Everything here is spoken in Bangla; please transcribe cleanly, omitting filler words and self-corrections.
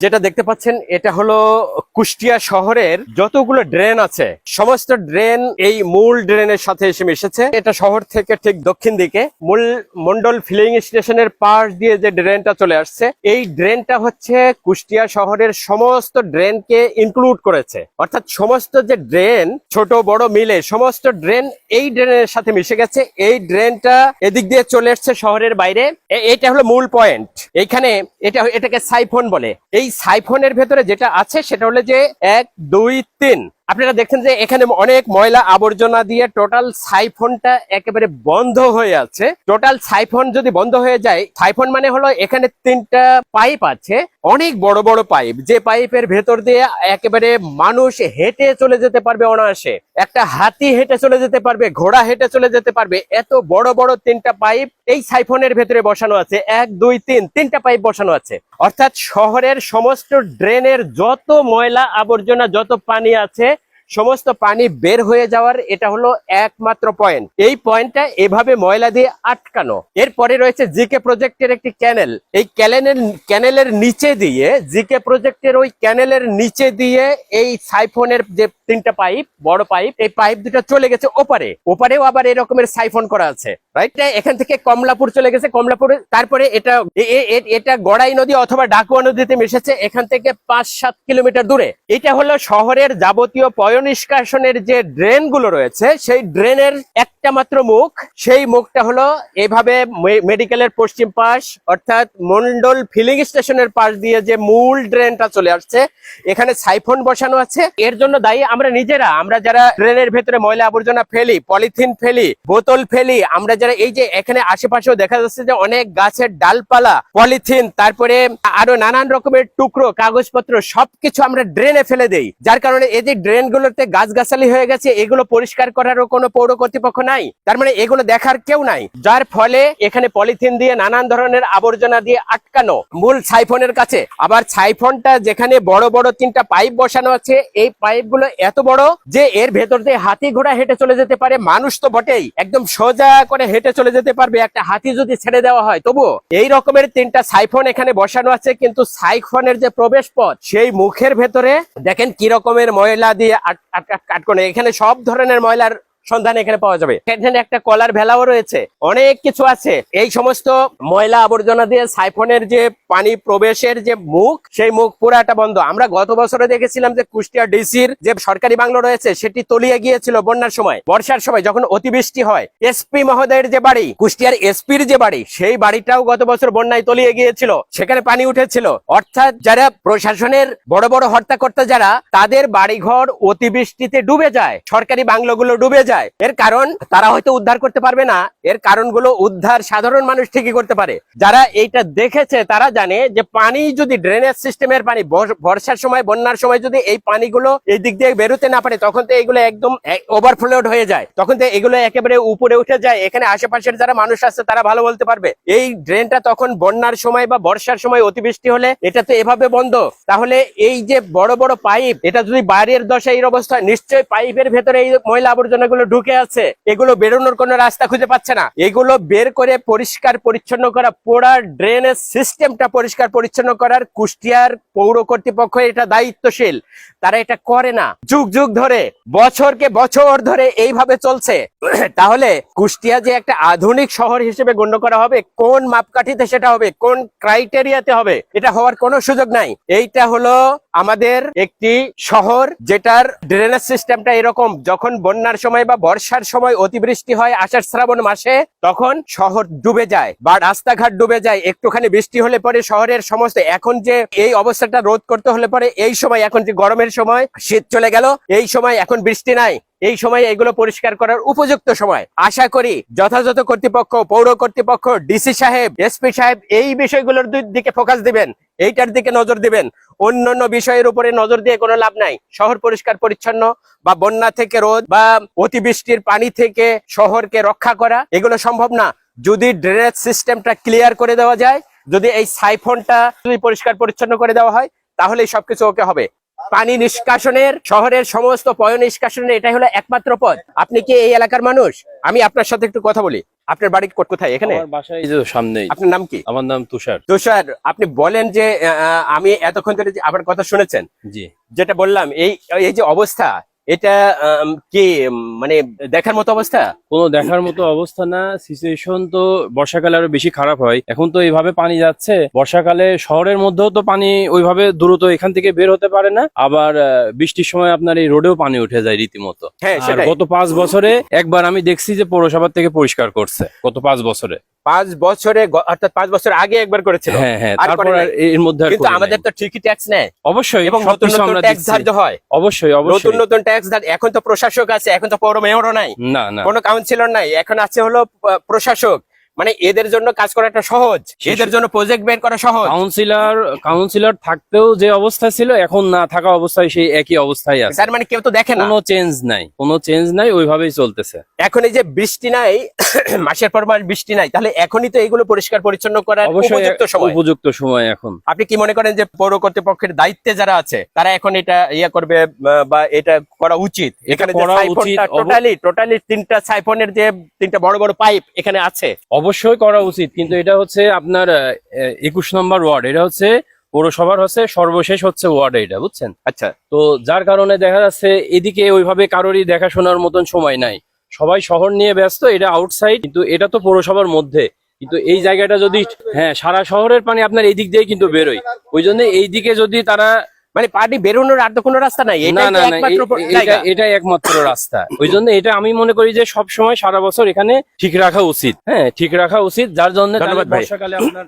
যেটা দেখতে পাচ্ছেন এটা হলো কুষ্টিয়া শহরের যতগুলো ড্রেন আছে সমস্ত ড্রেন এই মূল ড্রেনের সাথে এসে মিশেছে। এটা শহর থেকে ঠিক দক্ষিণ দিকে মূল মন্ডল ফিলিং স্টেশনের পাশ দিয়ে যে ড্রেনটা চলে আসছে, এই ড্রেনটা হচ্ছে কুষ্টিয়া শহরের সমস্ত ড্রেনকে ইনক্লুড করেছে। অর্থাৎ সমস্ত যে ড্রেন ছোট বড় মিলে সমস্ত ড্রেন এই ড্রেনের সাথে মিশে গেছে। এই ড্রেনটা এদিক দিয়ে চলে আসছে শহরের বাইরে। এটা হলো মূল পয়েন্ট। এইখানে এটাকে সাইফন বলে। এই সাইফনের ভেতরে যেটা আছে সেটা হলো যে 1 2 3 আপনারা দেখছেন যে এখানে অনেক ময়লা আবর্জনা দিয়ে টোটাল সাইফনটা একেবারে বন্ধ হয়ে আছে। টোটাল সাইফন যদি বন্ধ হয়ে যায়, সাইফন মানে হলো এখানে 3টা পাইপ আছে, অনেক বড় বড় পাইপ, যে পাইপের ভেতর দিয়ে একেবারে মানুষ হেঁটে চলে যেতে পারবে অনায়াসে। একটা হাতি হেঁটে চলে যেতে পারবে, ঘোড়া হেঁটে চলে যেতে পারবে। এত বড় বড় 3টা পাইপ এই সাইফনের ভেতরে বসানো আছে। 1 2 3 3টা পাইপ বসানো আছে। অর্থাৎ শহরের সমস্ত ড্রেনের যত ময়লা আবর্জনা, যত পানি আছে, সমস্ত পানি বের হয়ে যাওয়ার এটা হলো একমাত্র পয়েন্ট। এই পয়েন্টটা এভাবে ময়লা দিয়ে আটকানো। এরপরে রয়েছে জিকে প্রজেক্টের একটি ক্যানেল। এই ক্যানেলের নিচে দিয়ে, জিকে প্রজেক্টের ওই ক্যানেলের নিচে দিয়ে এই সাইফনের যে 3টা পাইপ, বড় পাইপ, এই পাইপ দুটো চলে গেছে ওপারেও আবার এরকমের সাইফন করা আছে, রাইট? এখান থেকে কমলাপুর চলে গেছে, কমলাপুরে তারপরে এটা গড়াই নদী অথবা ডাকুয়া নদীতে মিশেছে এখান থেকে 5-7 কিলোমিটার দূরে। এটা হলো শহরের যাবতীয় নিষ্কাশনের যে ড্রেন গুলো রয়েছে, সেই ড্রেনের একটা মাত্র মুখ। সেই মুখটা হলো এভাবে মেডিকেলের পশ্চিম পাশ অর্থাৎ মন্ডল ফিলিং স্টেশনের পাশ দিয়ে যে মূল ড্রেনটা চলে আসছে, এখানে সাইফন বসানো আছে। এর জন্য দায়ী আমরা নিজেরা। আমরা যারা ড্রেনের ভেতরে ময়লা আবর্জনা ফেলি, পলিথিন ফেলি, বোতল ফেলি, আমরা যারা এই যে এখানে আশেপাশেও দেখা যাচ্ছে যে অনেক গাছের ডালপালা, পলিথিন, তারপরে আরো নানান রকমের টুকরো কাগজপত্র সবকিছু আমরা ড্রেনে ফেলে দেই। যার কারণে এই যে ড্রেন গুলোতে গাছগাছালি হয়ে গেছে, এগুলো পরিষ্কার করারও কোনো পৌর কর্তৃপক্ষ নাই। তার মানে এগুলো দেখার কেউ নাই, যার ফলে এখানে পলিথিন দিয়ে নানান ধরনের আবর্জনা দিয়ে আটকানো মূল সাইফনের কাছে। আবার সাইফনটা যেখানে বড় বড় 3টা পাইপ বসানো আছে, এই পাইপ গুলো এত বড় যে এর ভেতর দিয়ে হাতি ঘোড়া হেঁটে চলে যেতে পারে। মানুষ তো বটেই, একদম সোজা করে হেঁটে চলে যেতে পারবে একটা হাতি যদি ছেড়ে দেওয়া হয়। তবু এই রকমের 3টা সাইফন এখানে বসানো আছে, কিন্তু সাইফনের যে প্রবেশ পথ, সেই মুখের ভেতরে দেখেন কি রকমের ময়লা দিয়ে আটকানো। এখানে সব ধরনের ময়লার সন্ধান এখানে পাওয়া যাবে। এখানে একটা কলার ভেলাও রয়েছে, অনেক কিছু আছে। এই সমস্ত ময়লা আবর্জনা দিয়ে সাইফনের যে পানি প্রবেশের যে মুখ, সেই মুখ পুরাটা বন্ধ। আমরা গত বছরে দেখেছিলাম যে কুষ্টিয়া ডিসির যে সরকারি বাংলো রয়েছে সেটি তলিয়ে গিয়েছিল বন্যার সময়, বর্ষার সময় যখন অতিবৃষ্টি হয়। এসপি মহোদয়ের যে বাড়ি, কুষ্টিয়ার এসপির যে বাড়ি, সেই বাড়িটাও গত বছর বন্যায় তলিয়ে গিয়েছিল, সেখানে পানি উঠেছিল। অর্থাৎ যারা প্রশাসনের বড় বড় হর্তাকর্তা যারা, তাদের বাড়িঘর অতিবৃষ্টিতে ডুবে যায়, সরকারি বাংলোগুলো ডুবে যায়। এর কারণ তারা হয়তো উদ্ধার করতে পারবে না, এর কারণগুলো উদ্ধার সাধারণ মানুষ ঠিকই করতে পারে। যারা এইটা দেখেছে তারা জানে যে পানি যদি ড্রেনেজ সিস্টেমের পানি বর্ষার সময়, বন্যার সময় যদি এই পানিগুলো এই দিক দিয়ে বেরোতে না পারে, তখন তো এগুলো একদম ওভারফ্লোড হয়ে যায়, তখন তো এগুলো একেবারে উপরে উঠে যায়। এখানে আশেপাশের যারা মানুষ আছে তারা ভালো বলতে পারবে। এই ড্রেনটা তখন বন্যার সময় বা বর্ষার সময় অতিবৃষ্টি হলে এটা তো এভাবে বন্ধ। তাহলে এই যে বড় বড় পাইপ, এটা যদি বাইরের দশা এই অবস্থা, নিশ্চয়ই পাইপের ভেতরে এই ময়লা আবর্জনাগুলো ঢুকে আছে। এগুলো বেরোনোর কোনো রাস্তা খুঁজে পাচ্ছে না। এগুলো বের করে পরিষ্কার পরিচ্ছন্ন করা, পুরা ড্রেনেজ সিস্টেমটা পরিষ্কার পরিচ্ছন্ন করার কুষ্টিয়ার পৌর কর্তৃপক্ষ এটা দায়িত্বশীল। তারা এটা করে না। যুগ যুগ ধরে, বছরকে বছর ধরে এইভাবে চলছে। তাহলে কুষ্টিয়া যে একটা আধুনিক শহর হিসেবে গণ্য করা হবে, কোন মাপকাঠিতে সেটা হবে, কোন ক্রাইটেরিয়াতে হবে, এটা হওয়ার কোনো সুযোগ নাই। এইটা হলো আমাদের একটি শহর যেটার ড্রেনেজ সিস্টেমটা এরকম। যখন বন্যার সময় বা বর্ষার সময় অতিবৃষ্টি হয় আষাঢ় শ্রাবণ মাসে, তখন শহর ডুবে যায় বা রাস্তাঘাট ডুবে যায়। একটুখানি বৃষ্টি হলে পরে শহরের সমস্ত, এখন যে এই অবস্থাটা রোধ করতে হলে পরে এই সময়, এখন যে গরমের সময়, শীত চলে গেল, এই সময় এখন বৃষ্টি নাই, এই সময় এগুলো পরিষ্কার করার উপযুক্ত সময়। আশা করি যথাযথ কর্তৃপক্ষ, পৌর কর্তৃপক্ষ, ডিসি সাহেব, এসপি সাহেব এই বিষয়গুলোর দিকে ফোকাস দিবেন, এইটার দিকে নজর দিবেন। অন্যান্য বিষয়ের উপরে নজর দিয়ে কোনো লাভ নাই। শহর পরিষ্কার পরিচ্ছন্ন বা বন্যা থেকে রোধ বা অতিবৃষ্টির পানি থেকে শহরকে রক্ষা করা, এগুলো সম্ভব না যদি ড্রেনেজ সিস্টেমটা ক্লিয়ার করে দেওয়া যায়, যদি এই সাইফনটা যদি পরিষ্কার পরিচ্ছন্ন করে দেওয়া হয়, তাহলে সবকিছু ওকে হবে। পানি নিষ্কাশনের, শহরের সমস্ত পয় নিষ্কাশনের এটাই হলো একমাত্র পথ। আপনি কি এই এলাকার মানুষ? আমি আপনার সাথে একটু কথা বলি। আপনার বাড়ি কোথায়? এখানে? আমার বাসায় এই যে সামনেই। আপনার নাম কি? আমার নাম তুষার। তুষার, আপনি বলেন যে আমি এতক্ষণ ধরে যে আপনার কথা শুনেছেন, জি। যেটা বললাম, এই এই যে অবস্থা, এটা কি মানে দেখার মতো অবস্থা? কোনো দেখার মতো অবস্থা না। সিচুয়েশন তো বর্ষাকালে আরো বেশি খারাপ হয়। এখন তো এইভাবে পানি যাচ্ছে, বর্ষাকালে শহরের মধ্যেও তো পানি ওইভাবে দ্রুত এখান থেকে বের হতে পারে না। আবার বৃষ্টির সময় আপনার এই রোডেও পানি উঠে যায় রীতিমতো। হ্যাঁ, আর সেটাই। গত 5 বছরে একবার আমি দেখছি যে পৌরসভা থেকে পরিষ্কার করছে, গত 5 বছরে। 5 বছরে, অর্থাৎ 5 বছর আগে একবার করেছিল। হ্যাঁ হ্যাঁ, আর তারপর করে আর নাই। এর মধ্যে আর কিন্তু করি আমাদের নাই। তো ঠিকই ট্যাক্স নেয় অবশ্যই, এবং নতুন সবকিছু নতুন আমরা ট্যাক্স দিচ্ছি। ধার্য হয়। অবশ্যই নতুন অবশ্যই। নতুন ট্যাক্স এখন তো প্রশাসক আছে, এখন তো পৌর মেয়রও নাই, না না, কোনো কাউন্সিলর নাই, এখন আছে হলো প্রশাসক। মানে এদের জন্য কাজ করাটা সহজ, এদের জন্য প্রজেক্ট বের করা সহজ। কাউন্সিলর থাকতেও যে অবস্থা ছিল, এখন না থাকা অবস্থায় সেই একই অবস্থায় আছে। তার মানে কেউ তো দেখে না, কোনো চেঞ্জ নাই, ওইভাবেই চলতেছে। এখন এই যে বৃষ্টি নাই, মাসের পর মাস বৃষ্টি নাই, তাহলে এখনই তো এগুলো পরিষ্কার পরিচ্ছন্ন করার অবশ্যই উপযুক্ত সময়। উপযুক্ত সময় এখন। আপনি কি মনে করেন যে পৌর কর্তৃপক্ষের দায়িত্বে যারা আছে তারা এখন এটা করবে, বা এটা করা উচিত? এখানে করা উচিত। টোটালি 3টা সাইফনের যে 3টা বড় বড় পাইপ এখানে আছে, অবশ্যই করা উচিত, কিন্তু এটা হচ্ছে আপনার 21 নম্বর ওয়ার্ড। এটা হচ্ছে পৌরসভার হচ্ছে সর্বশেষ হচ্ছে ওয়ার্ড, এটা বুঝছেন। আচ্ছা। তো যার কারণে দেখা যাচ্ছে এদিকে ওইভাবে কারোরই দেখাশোনার মতন সময় নাই, সবাই শহর নিয়ে ব্যস্ত। এটা আউটসাইড, কিন্তু এটা তো পৌরসভার মধ্যে। কিন্তু এই জায়গাটা যদি, হ্যাঁ, সারা শহরের পানি আপনার এই দিক দিয়ে কিন্তু বেরোয়। ওই জন্য এই দিকে যদি তারা, মানে পানি বেরোনোর আর তো কোনো রাস্তা নাই, না এটাই না তো না, একমাত্র জায়গা। এটাই একমাত্র রাস্তা। ওই জন্য এটা আমি মনে করি যে সব সময় সারা বছর এখানে ঠিক রাখা উচিত। হ্যাঁ, ঠিক রাখা উচিত, যার জন্য ধন্যবাদ ভাই। বর্ষাকালে আপনার